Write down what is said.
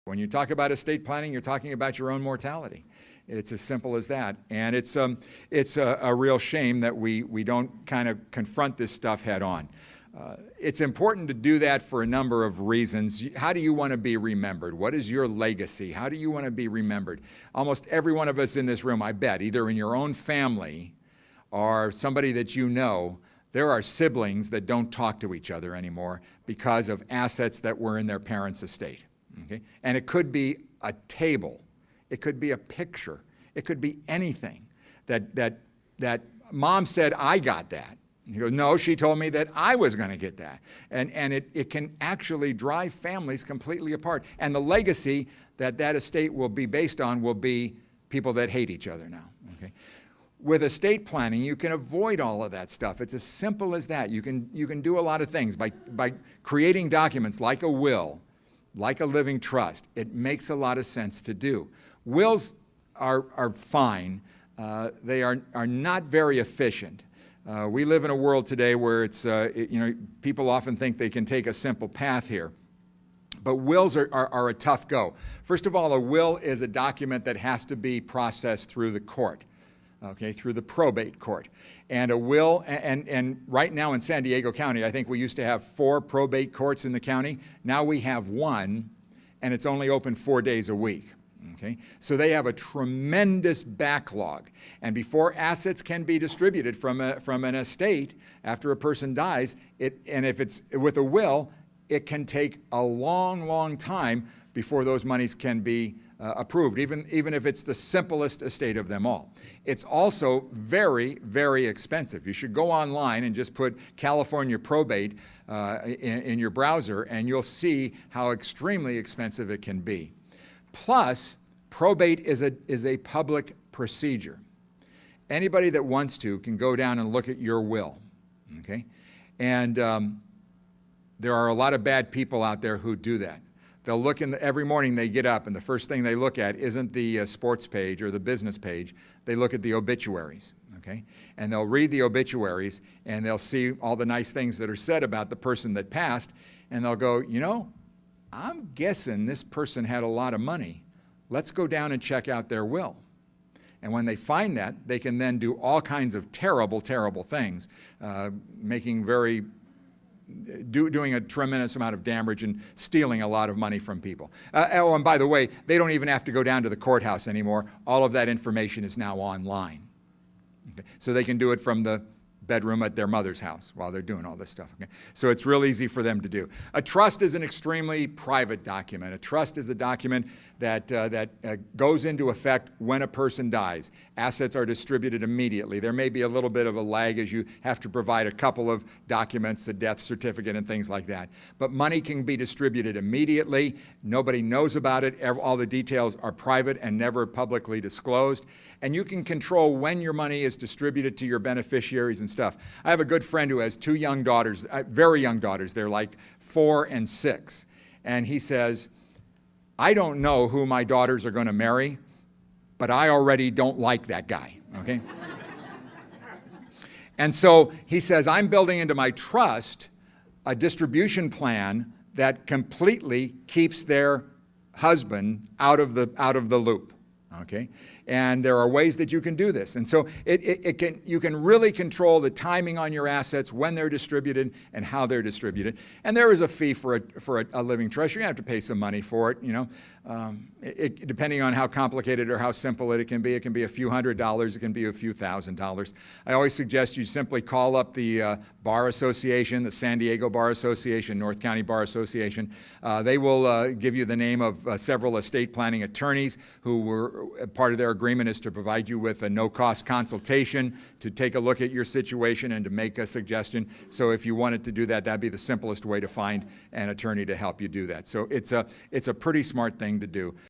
When you talk about estate planning, you're talking about your own mortality. It's as simple as that. And it's a real shame that we don't kind of confront this stuff head on. It's important to do that for a number of reasons. How do you want to be remembered? What is your legacy? How do you want to be remembered? Almost every one of us in this room, I bet, either in your own family or somebody that you know, there are siblings that don't talk to each other anymore because of assets that were in their parents' estate. Okay? And it could be a table. It could be a picture. It could be anything that mom said, I got that. And you go, no, she told me that I was going to get that. And it can actually drive families completely apart. And the legacy that estate will be based on will be people that hate each other now. Okay? With estate planning, you can avoid all of that stuff. It's as simple as that. You can do a lot of things by creating documents like a will, like a living trust. It makes a lot of sense to do. Wills are fine. They are not very efficient. We live in a world today where people often think they can take a simple path here. But wills are a tough go. First of all, a will is a document that has to be processed through the court, okay, through the probate court. And a will, and right now in San Diego County, I think we used to have 4 probate courts in the county. Now we have 1, and it's only open 4 days a week. Okay? So they have a tremendous backlog. And before assets can be distributed from an estate after a person dies, and if it's with a will, it can take a long, long time before those monies can be approved, even if it's the simplest estate of them all. It's also very, very expensive. You should go online and just put California probate in your browser, and you'll see how extremely expensive it can be. Plus, probate is a public procedure. Anybody that wants to can go down and look at your will, okay? And there are a lot of bad people out there who do that. They'll look every morning they get up, and the first thing they look at isn't the sports page or the business page. They look at the obituaries, okay? And they'll read the obituaries, and they'll see all the nice things that are said about the person that passed, and they'll go, you know, I'm guessing this person had a lot of money. Let's go down and check out their will. And when they find that, they can then do all kinds of terrible, terrible things, doing a tremendous amount of damage and stealing a lot of money from people. And by the way, they don't even have to go down to the courthouse anymore. All of that information is now online. Okay? So they can do it from the bedroom at their mother's house while they're doing all this stuff. Okay? So it's real easy for them to do. A trust is an extremely private document. A trust is a document that goes into effect when a person dies. Assets are distributed immediately. There may be a little bit of a lag as you have to provide a couple of documents, a death certificate and things like that. But money can be distributed immediately. Nobody knows about it. All the details are private and never publicly disclosed. And you can control when your money is distributed to your beneficiaries and stuff. I have a good friend who has 2 young daughters, very young daughters. They're like 4 and 6. And he says, I don't know who my daughters are going to marry, but I already don't like that guy, okay? And so he says, I'm building into my trust a distribution plan that completely keeps their husband out of the loop, okay? And there are ways that you can do this. And so you can really control the timing on your assets, when they're distributed and how they're distributed. And there is a fee for a living trust. You're going to have to pay some money for it, you know. Depending on how complicated or how simple it can be a few $100s, it can be a few $1,000s. I always suggest you simply call up the Bar Association, the San Diego Bar Association, North County Bar Association. They will give you the name of several estate planning attorneys who were part of their agreement is to provide you with a no-cost consultation to take a look at your situation and to make a suggestion. So if you wanted to do that, that'd be the simplest way to find an attorney to help you do that. So it's a pretty smart thing to do.